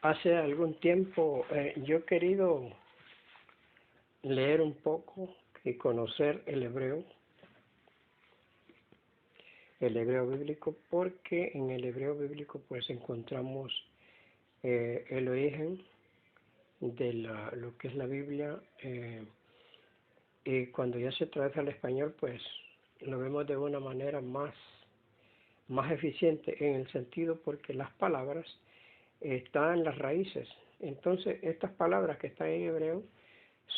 Hace algún tiempo yo he querido leer un poco y conocer el hebreo bíblico, porque en el hebreo bíblico pues encontramos el origen de lo que es la Biblia, y cuando ya se traduce al español pues lo vemos de una manera más eficiente, en el sentido porque las palabras están en las raíces. Entonces estas palabras que están en hebreo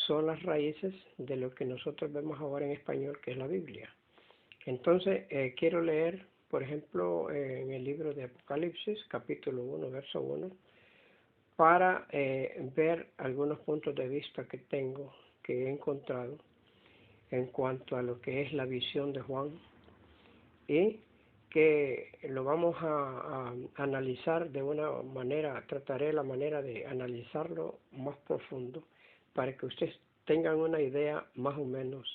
son las raíces de lo que nosotros vemos ahora en español, que es la Biblia. Entonces quiero leer, por ejemplo, en el libro de Apocalipsis, capítulo 1, verso 1, para ver algunos puntos de vista que tengo, que he encontrado en cuanto a lo que es la visión de Juan, y que lo vamos a analizar de una manera, trataré la manera de analizarlo más profundo, para que ustedes tengan una idea más o menos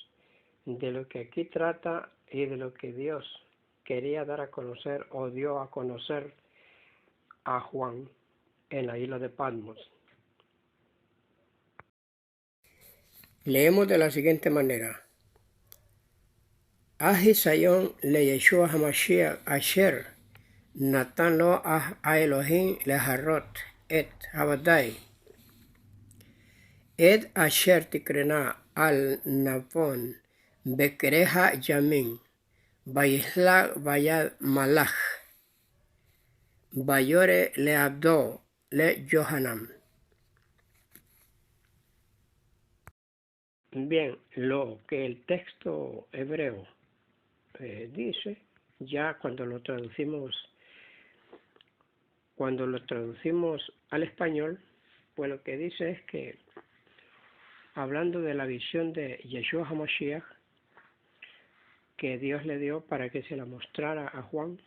de lo que aquí trata y de lo que Dios quería dar a conocer o dio a conocer a Juan en la isla de Patmos. Leemos de la siguiente manera: Ahisayon le Yeshua Hamashiach Asher Natan lo a Elohim leharot et Abadai Ed Asher Tikrena al Navon Bekereha Yamin Vayisla Vayad Malach Bayore le Abdo le Johanam. Bien, lo que el texto hebreo dice, ya cuando lo traducimos al español, pues lo que dice es que, hablando de la visión de Yeshua HaMashiach, que Dios le dio para que se la mostrara a Juan,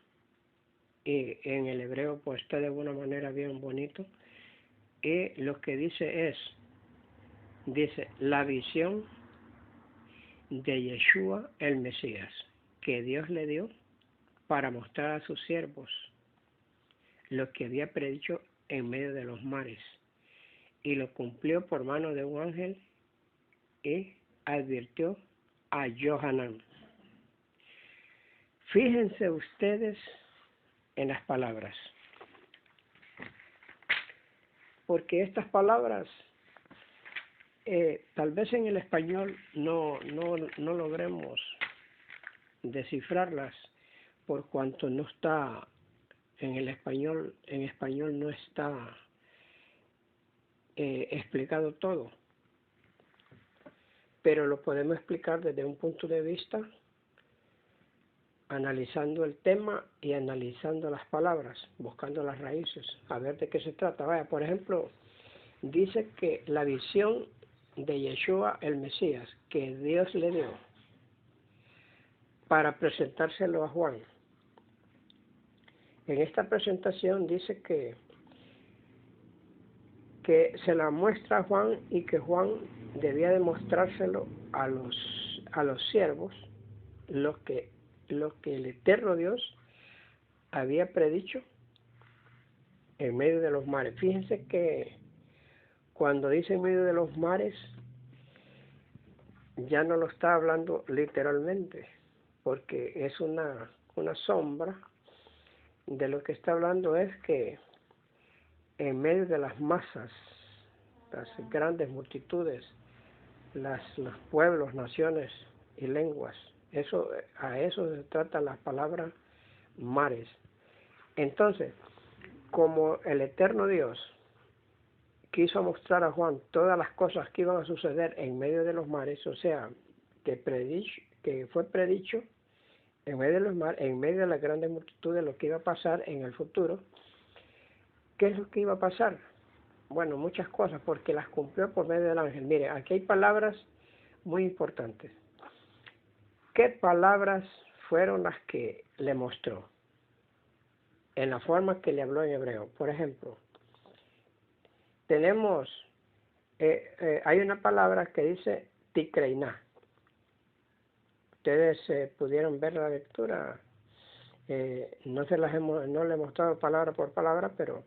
y en el hebreo pues está de una manera bien bonito, y lo que dice la visión de Yeshua el Mesías, que Dios le dio para mostrar a sus siervos lo que había predicho en medio de los mares, y lo cumplió por mano de un ángel, y advirtió a Johanán. Fíjense ustedes en las palabras, porque estas palabras tal vez en el español no logremos descifrarlas, por cuanto no está en español no está explicado todo, pero lo podemos explicar desde un punto de vista analizando el tema y analizando las palabras, buscando las raíces, a ver de qué se trata. Vaya, por ejemplo, dice que la visión de Yeshua el Mesías, que Dios le dio para presentárselo a Juan. En esta presentación dice que se la muestra a Juan, y que Juan debía demostrárselo a los siervos, lo que el eterno Dios había predicho en medio de los mares. Fíjense que cuando dice en medio de los mares, ya no lo está hablando literalmente, porque es una sombra de lo que está hablando. Es que en medio de las masas, las grandes multitudes, los pueblos, naciones y lenguas, a eso se trata la palabra mares. Entonces, como el eterno Dios quiso mostrar a Juan todas las cosas que iban a suceder en medio de los mares, o sea, que fue predicho en medio de los mares, en medio de las grandes multitudes, lo que iba a pasar en el futuro. ¿Qué es lo que iba a pasar? Bueno, muchas cosas, porque las cumplió por medio del ángel. Mire, aquí hay palabras muy importantes. ¿Qué palabras fueron las que le mostró? En la forma que le habló en hebreo. Por ejemplo, tenemos, hay una palabra que dice tikreiná. Ustedes pudieron ver la lectura. No le he mostrado palabra por palabra, pero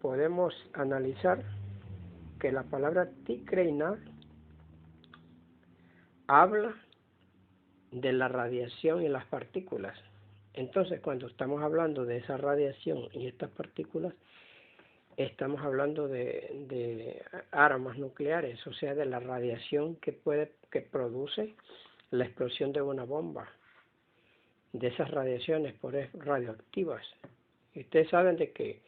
podemos analizar que la palabra tikreiná habla de la radiación y las partículas. Entonces, cuando estamos hablando de esa radiación y estas partículas, estamos hablando de armas nucleares, o sea, de la radiación que produce la explosión de una bomba, de esas radiaciones radioactivas. Y ustedes saben de que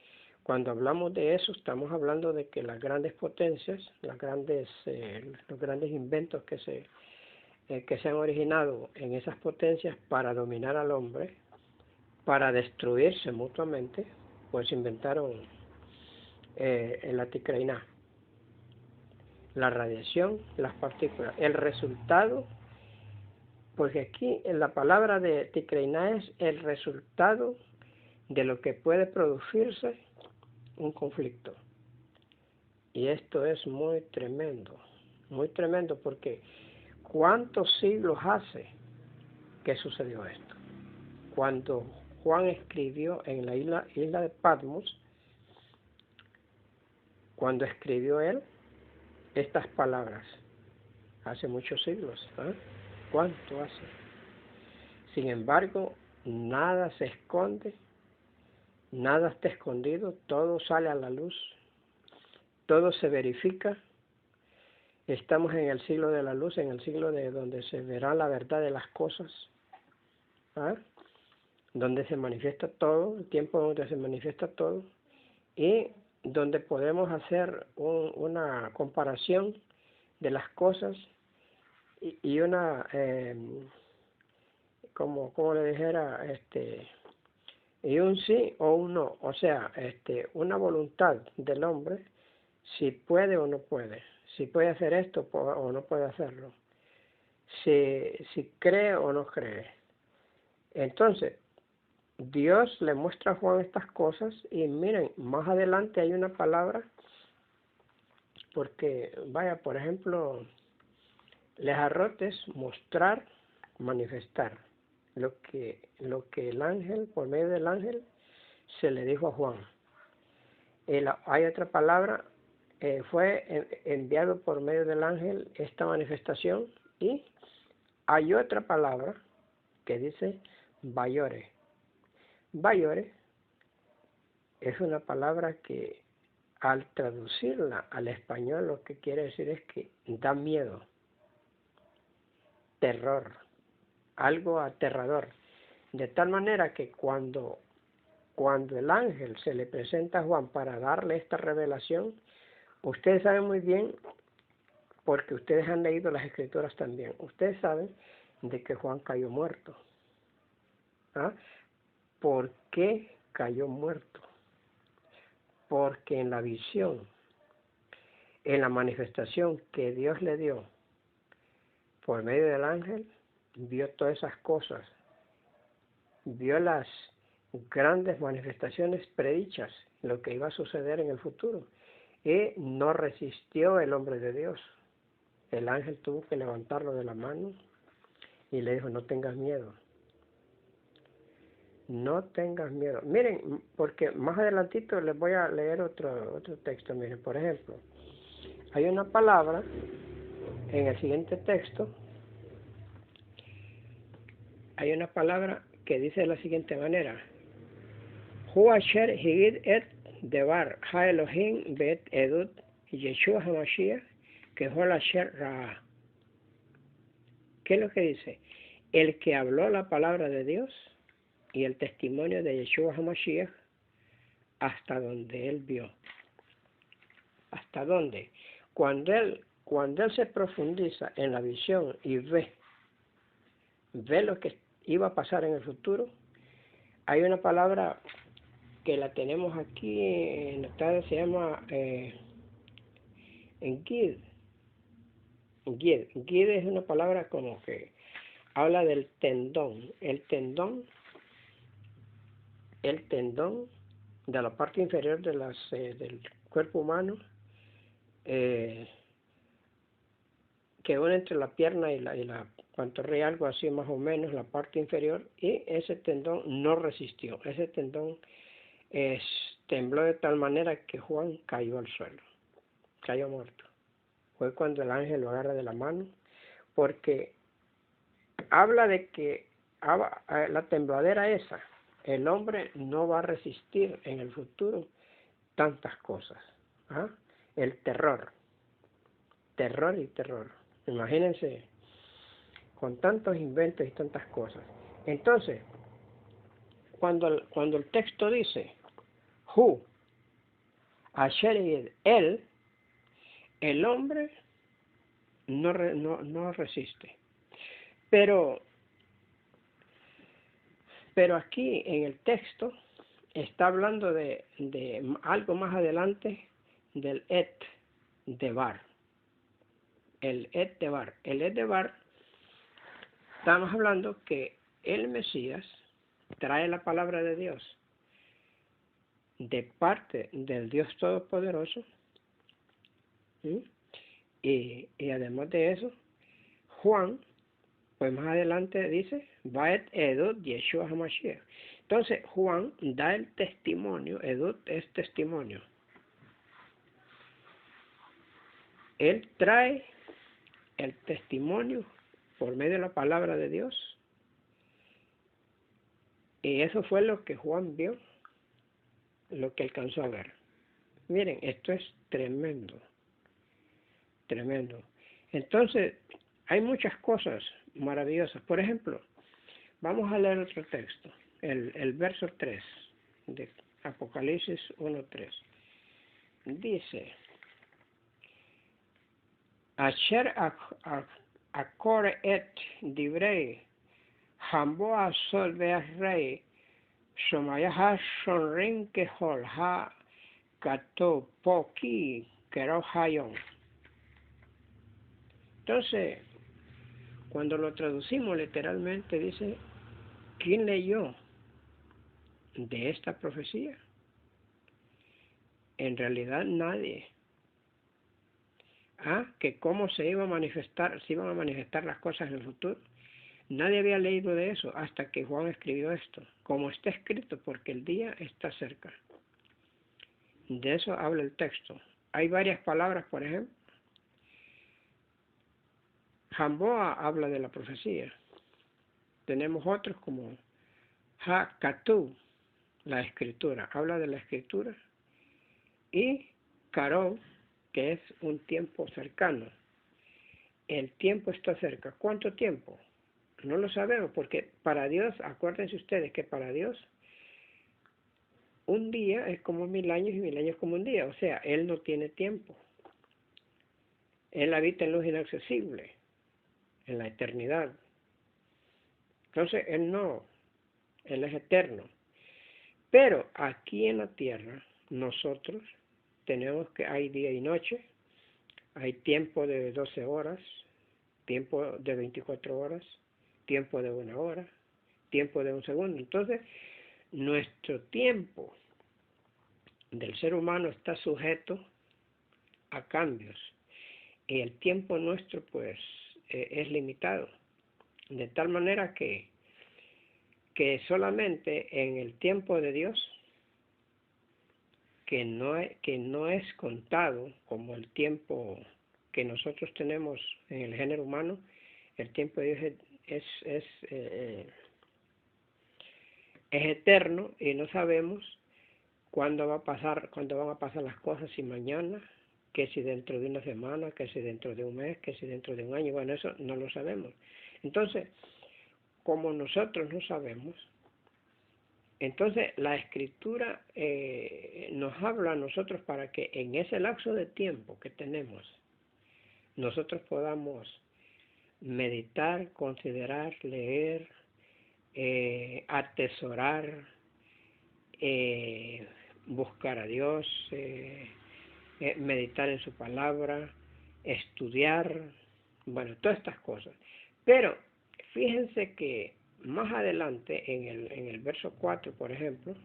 cuando hablamos de eso, estamos hablando de que las grandes potencias, los grandes inventos que se han originado en esas potencias para dominar al hombre, para destruirse mutuamente, pues inventaron la tikreiná, la radiación, las partículas. El resultado, porque aquí en la palabra de tikreiná es el resultado de lo que puede producirse un conflicto. Y esto es muy tremendo porque ¿cuántos siglos hace que sucedió esto? Cuando Juan escribió en la isla de Patmos, cuando escribió él estas palabras, hace muchos siglos, ¿eh? ¿Cuánto hace? Sin embargo, nada se esconde, nada está escondido, todo sale a la luz, todo se verifica. Estamos en el siglo de la luz, en el siglo de donde se verá la verdad de las cosas, ¿eh? Donde se manifiesta todo, el tiempo donde se manifiesta todo, y donde podemos hacer una comparación de las cosas y una, como le dijera, y un sí o un no, o sea, una voluntad del hombre, si puede o no puede, si puede hacer esto o no puede hacerlo, si cree o no cree. Entonces, Dios le muestra a Juan estas cosas y miren, más adelante hay una palabra, porque vaya, por ejemplo, lejarrotes, mostrar, manifestar, lo que el ángel, por medio del ángel, se le dijo a Juan. Hay otra palabra, fue enviado por medio del ángel esta manifestación, y hay otra palabra que dice bayore. Bayore es una palabra que al traducirla al español lo que quiere decir es que da miedo, terror, algo aterrador. De tal manera que cuando el ángel se le presenta a Juan para darle esta revelación, ustedes saben muy bien, porque ustedes han leído las escrituras también, ustedes saben de que Juan cayó muerto. ¿Ah? ¿Por qué cayó muerto? Porque en la visión, en la manifestación que Dios le dio por medio del ángel, vio todas esas cosas, vio las grandes manifestaciones predichas, lo que iba a suceder en el futuro, y no resistió el hombre de Dios. El ángel tuvo que levantarlo de la mano y le dijo: no tengas miedo, no tengas miedo. Miren, porque más adelantito les voy a leer otro texto. Miren, por ejemplo, hay una palabra en el siguiente texto, hay una palabra que dice de la siguiente manera: Hu asher higid et devar ha Elohim bet edut Yeshua HaMashiach que hol asher ra'a. ¿Qué es lo que dice? El que habló la palabra de Dios y el testimonio de Yeshua HaMashiach hasta donde él vio. ¿Hasta dónde? Cuando él se profundiza en la visión y ve lo que iba a pasar en el futuro, hay una palabra que la tenemos aquí anotada, se llama Gid. Gid es una palabra como que habla del tendón. El tendón de la parte inferior de del cuerpo humano, que une entre la pierna y la pantorrilla, algo así más o menos, la parte inferior, y ese tendón no resistió. Ese tendón tembló de tal manera que Juan cayó al suelo, cayó muerto. Fue cuando el ángel lo agarra de la mano, porque habla de que la tembladera esa, el hombre no va a resistir en el futuro tantas cosas. ¿Ah? El terror, terror y terror. Imagínense, con tantos inventos y tantas cosas. Entonces, cuando el texto dice, Hu, Asher, él, el hombre no resiste. Pero aquí en el texto está hablando de algo más adelante del Et Debar. El Et Debar. El Et Debar, estamos hablando que el Mesías trae la palabra de Dios de parte del Dios Todopoderoso. ¿Sí? Y además de eso, Juan, pues más adelante dice, Vaet Edut Yeshua HaMashiach. Entonces Juan da el testimonio, Edut es testimonio. Él trae el testimonio por medio de la palabra de Dios. Y eso fue lo que Juan vio, lo que alcanzó a ver. Miren, esto es tremendo, tremendo. Entonces, hay muchas cosas maravillosas. Por ejemplo, vamos a leer otro texto, el verso 3 de Apocalipsis 1:3. Dice, Asher akor et divrei hambo asol be'asrei shomayah shonrin kehol ha kato poki kero hayon. Entonces, cuando lo traducimos literalmente dice, ¿quién leyó de esta profecía? En realidad nadie. Que cómo se iban a manifestar las cosas en el futuro. Nadie había leído de eso hasta que Juan escribió esto, como está escrito, porque el día está cerca. De eso habla el texto. Hay varias palabras, por ejemplo. Jamboa habla de la profecía. Tenemos otros como Ha-Katu, la escritura, habla de la escritura. Y Karón, que es un tiempo cercano. El tiempo está cerca. ¿Cuánto tiempo? No lo sabemos, porque para Dios, acuérdense ustedes que para Dios un día es como 1000 años y 1000 años como un día. O sea, Él no tiene tiempo. Él habita en luz inaccesible, en la eternidad. Entonces, Él es eterno. Pero aquí en la tierra, nosotros tenemos que hay día y noche, hay tiempo de 12 horas, tiempo de 24 horas, tiempo de 1 hora, tiempo de 1 segundo. Entonces, nuestro tiempo del ser humano está sujeto a cambios y el tiempo nuestro pues es limitado, de tal manera que solamente en el tiempo de Dios, que no es contado como el tiempo que nosotros tenemos en el género humano, el tiempo de Dios es eterno y no sabemos cuándo van a pasar las cosas, si mañana, que si dentro de una semana, que si dentro de un mes, que si dentro de un año. Bueno, eso no lo sabemos. Entonces, como nosotros no sabemos, entonces la escritura nos habla a nosotros para que en ese lapso de tiempo que tenemos, nosotros podamos meditar, considerar, leer, atesorar, buscar a Dios, meditar en su palabra, estudiar, bueno, todas estas cosas. Pero fíjense que más adelante, en el verso 4, por ejemplo,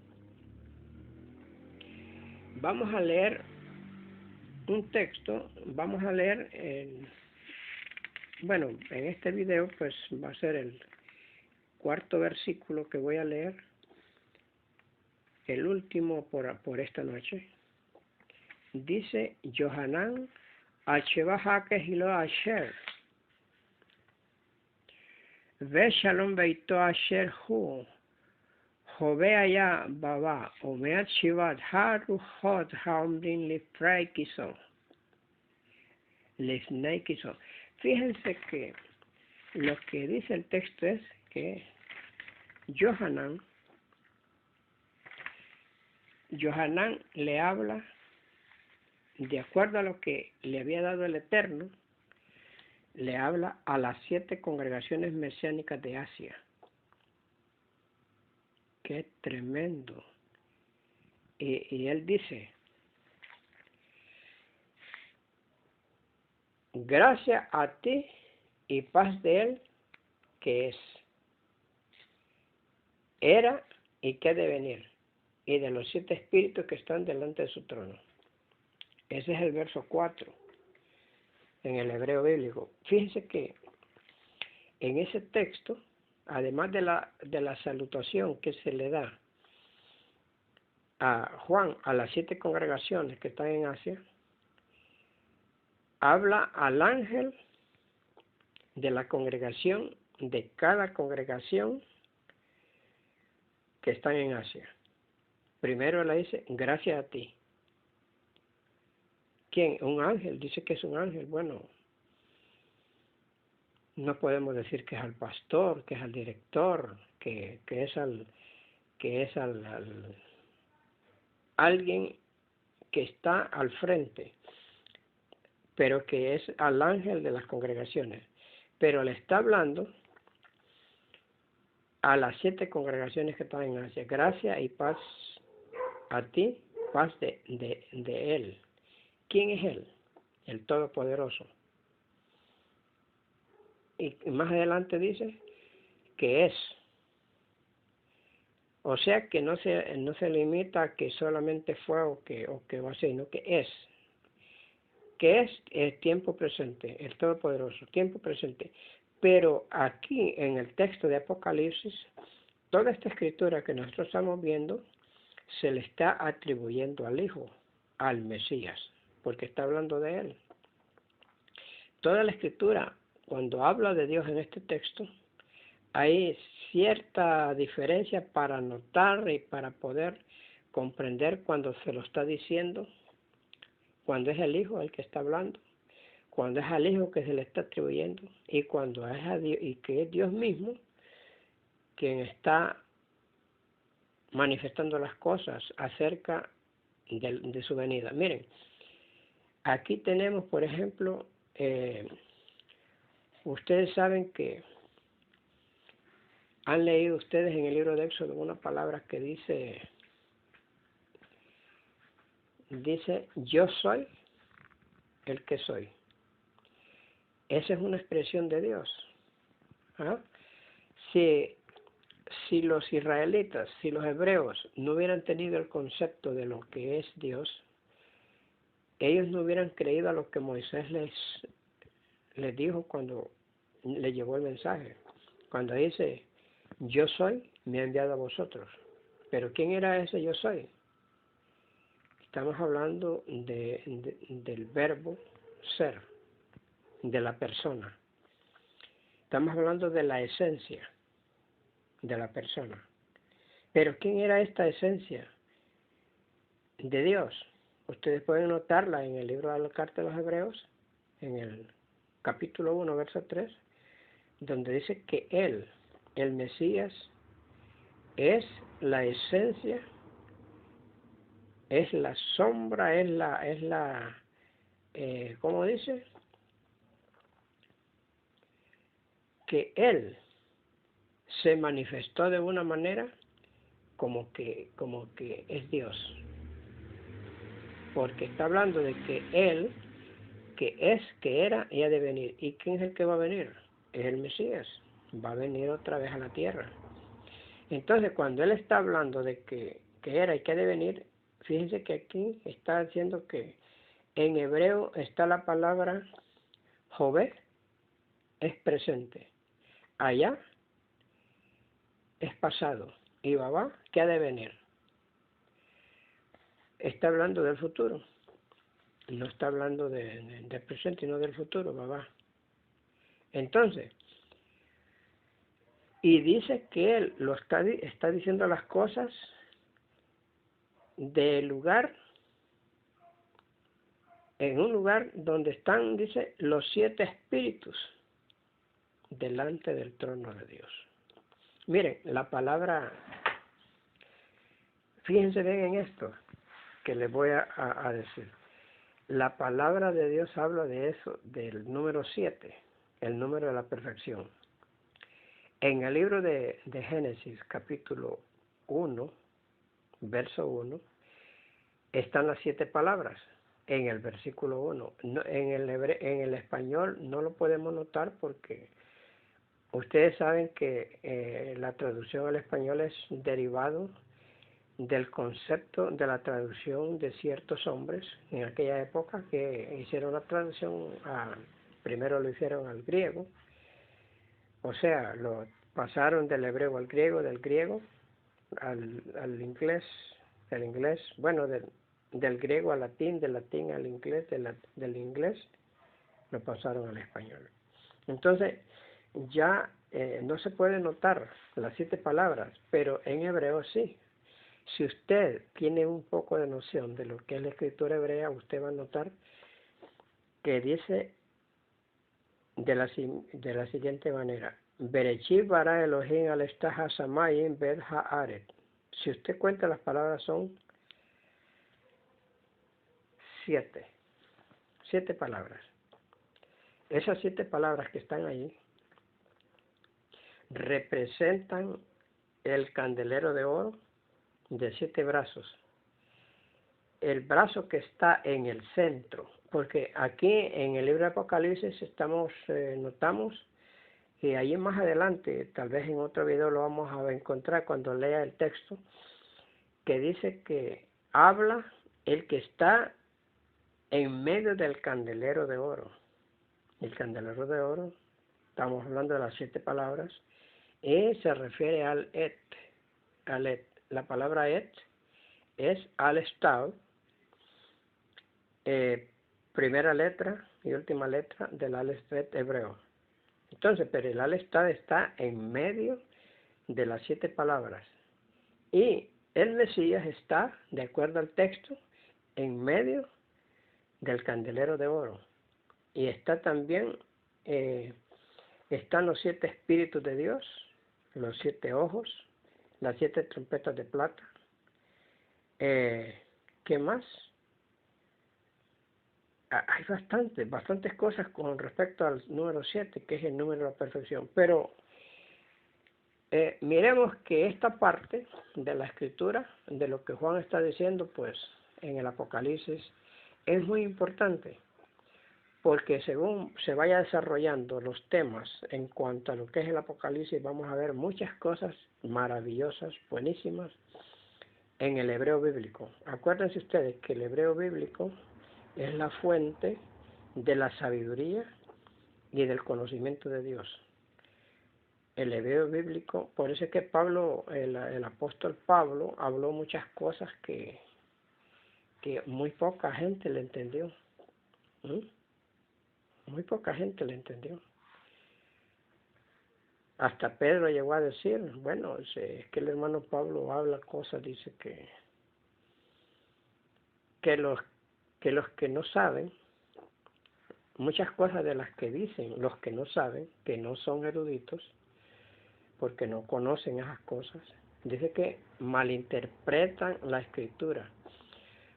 vamos a leer un texto, vamos a leer, bueno, en este video pues va a ser el 4º versículo que voy a leer, el último por esta noche. Dice Yohanan Achebahake Hilo Asher. Ve Shalom Beito Asher Hu. Joveaya Baba. Omeat Shivat Haru Hot Haumrin Lifrei Kison. Lifnei Kison. Fíjense que lo que dice el texto es que Yohanan le habla de acuerdo a lo que le había dado el Eterno, le habla a las 7 congregaciones mesiánicas de Asia. ¡Qué tremendo! Y él dice, gracias a ti y paz de él, que es, era y que ha de venir, y de los 7 espíritus que están delante de su trono. Ese es el verso 4 en el hebreo bíblico. Fíjense que en ese texto, además de la salutación que se le da a Juan a las 7 congregaciones que están en Asia, habla al ángel de la congregación, de cada congregación que están en Asia. Primero le dice, gracias a ti. ¿Quién? Un ángel, dice que es un ángel. Bueno, no podemos decir que es al pastor, que es al director, que es alguien que está al frente, pero que es al ángel de las congregaciones. Pero le está hablando a las 7 congregaciones que están en Asia. Gracia y paz a ti, paz de él. ¿Quién es él? El Todopoderoso. Y más adelante dice que es. O sea que no se limita a que solamente fue o que va a ser, sino que es. Que es el tiempo presente, el Todopoderoso, tiempo presente. Pero aquí en el texto de Apocalipsis, toda esta escritura que nosotros estamos viendo se le está atribuyendo al Hijo, al Mesías, porque está hablando de él. Toda la escritura, cuando habla de Dios en este texto, hay cierta diferencia para notar y para poder comprender cuando se lo está diciendo, cuando es el Hijo el que está hablando, cuando es al Hijo que se le está atribuyendo, y cuando es a Dios, y que es Dios mismo quien está manifestando las cosas acerca de su venida. Miren, aquí tenemos, por ejemplo, ustedes saben que han leído ustedes en el libro de Éxodo una palabra que dice yo soy el que soy. Esa es una expresión de Dios. ¿Ah? Si los israelitas, si los hebreos no hubieran tenido el concepto de lo que es Dios, ellos no hubieran creído a lo que Moisés les dijo cuando le llegó el mensaje. Cuando dice, yo soy, me ha enviado a vosotros. Pero ¿quién era ese yo soy? Estamos hablando del verbo ser, de la persona. Estamos hablando de la esencia de la persona. Pero ¿quién era esta esencia de Dios? Ustedes pueden notarla en el libro de la Carta de los Hebreos, en el capítulo 1, verso 3, donde dice que Él, el Mesías, es la esencia, es la sombra, ¿cómo dice? Que Él se manifestó de una manera como que es Dios. Porque está hablando de que Él, que es, que era y ha de venir. ¿Y quién es el que va a venir? Es el Mesías. Va a venir otra vez a la tierra. Entonces, cuando Él está hablando de que era y que ha de venir, fíjense que aquí está diciendo que en hebreo está la palabra Jové, es presente. Allá es pasado. Y Babá, que ha de venir. está hablando del futuro. No está hablando del presente, sino del futuro, papá. Entonces, y dice que él está diciendo las cosas del lugar, en un lugar donde están, dice, los 7 espíritus delante del trono de Dios. Miren, la palabra, fíjense bien en esto que les voy a decir. La palabra de Dios habla de eso, del número 7, el número de la perfección. En el libro de Génesis, capítulo 1, verso 1, están las 7 palabras en el versículo 1. No, en el español no lo podemos notar porque ustedes saben que la traducción al español es derivado del concepto de la traducción de ciertos hombres en aquella época que hicieron la traducción, primero lo hicieron al griego, o sea, lo pasaron del hebreo al griego, del griego al inglés, del inglés, bueno, del griego al latín, del latín al inglés, del inglés lo pasaron al español. Entonces, ya no se puede notar las 7 palabras, pero en hebreo sí. Si usted tiene un poco de noción de lo que es la escritura hebrea, usted va a notar que dice de la siguiente manera: Bereshit bara Elohim al estaja samayim bet haaret. Si usted cuenta las palabras son 7. 7 palabras. Esas 7 palabras que están ahí representan el candelero de oro de 7 brazos. El brazo que está en el centro, porque aquí en el libro de Apocalipsis notamos que ahí más adelante, tal vez en otro video lo vamos a encontrar cuando lea el texto, que dice que habla el que está en medio del candelero de oro. El candelero de oro, estamos hablando de las 7 palabras, y se refiere al et. La palabra et es al-Estad, primera letra y última letra del al-Estad hebreo. Entonces, pero el al-Estad está en medio de las 7 palabras. Y el Mesías está, de acuerdo al texto, en medio del candelero de oro. Y está también, están los 7 espíritus de Dios, los 7 ojos, las 7 trompetas de plata. ¿Qué más? Hay bastantes cosas con respecto al número 7, que es el número de la perfección. Pero miremos que esta parte de la escritura, de lo que Juan está diciendo, pues en el Apocalipsis, es muy importante, porque según se vaya desarrollando los temas en cuanto a lo que es el Apocalipsis, vamos a ver muchas cosas maravillosas, buenísimas, en el hebreo bíblico. Acuérdense ustedes que el hebreo bíblico es la fuente de la sabiduría y del conocimiento de Dios. El hebreo bíblico, por eso es que Pablo, el apóstol Pablo, habló muchas cosas que muy poca gente le entendió. Muy poca gente le entendió. Hasta Pedro llegó a decir, bueno, es que el hermano Pablo habla cosas, dice que los que no saben, muchas cosas de las que dicen los que no saben, que no son eruditos, porque no conocen esas cosas, dice que malinterpretan la escritura.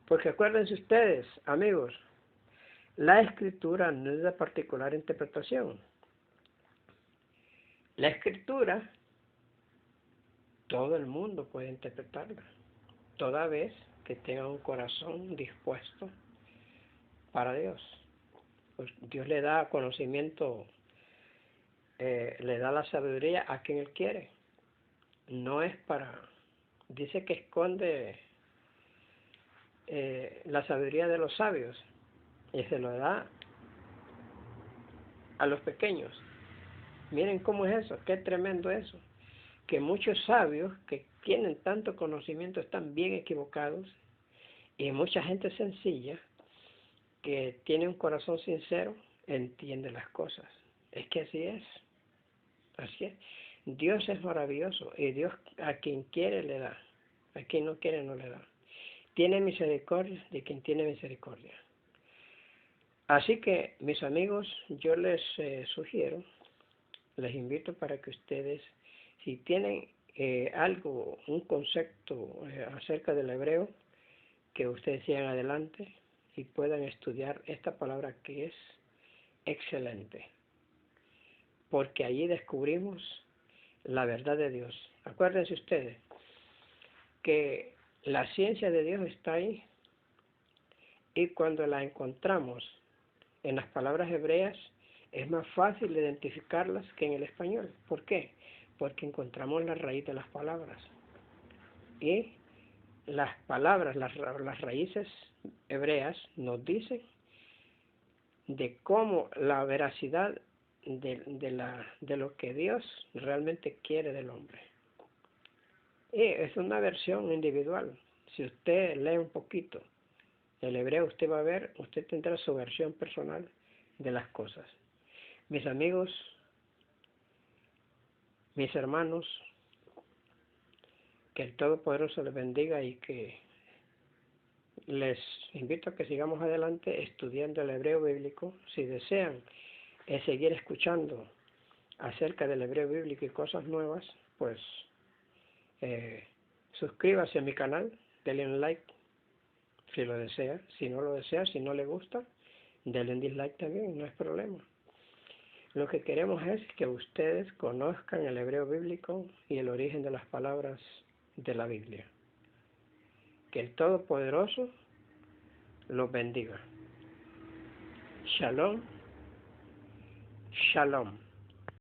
Porque acuérdense ustedes, amigos, la escritura no es de particular interpretación. La escritura, todo el mundo puede interpretarla, toda vez que tenga un corazón dispuesto para Dios. Pues Dios le da conocimiento, le da la sabiduría a quien Él quiere. No es dice que esconde la sabiduría de los sabios y se lo da a los pequeños. Miren cómo es eso, qué tremendo eso, que muchos sabios que tienen tanto conocimiento están bien equivocados Y mucha gente sencilla que tiene un corazón sincero entiende las cosas. Es que así es. Así es. Dios es maravilloso y Dios a quien quiere le da. A quien no quiere no le da. Tiene misericordia de quien tiene misericordia. Así que, mis amigos, yo les sugiero, les invito para que ustedes, si tienen algo, un concepto acerca del hebreo, que ustedes sigan adelante y puedan estudiar esta palabra que es excelente, porque allí descubrimos la verdad de Dios. Acuérdense ustedes que la ciencia de Dios está ahí y cuando la encontramos en las palabras hebreas es más fácil identificarlas que en el español. ¿Por qué? Porque encontramos la raíz de las palabras. Y las palabras, las raíces hebreas nos dicen de cómo la veracidad de lo que Dios realmente quiere del hombre. Y es una versión individual. Si usted lee un poquito el hebreo, usted va a ver, usted tendrá su versión personal de las cosas. Mis amigos, mis hermanos, que el Todopoderoso les bendiga y que les invito a que sigamos adelante estudiando el hebreo bíblico. Si desean seguir escuchando acerca del hebreo bíblico y cosas nuevas, pues suscríbase a mi canal, denle un like si lo desea. Si no lo desea, si no le gusta, denle un dislike también, no es problema. Lo que queremos es que ustedes conozcan el hebreo bíblico y el origen de las palabras de la Biblia. Que el Todopoderoso los bendiga. Shalom, shalom.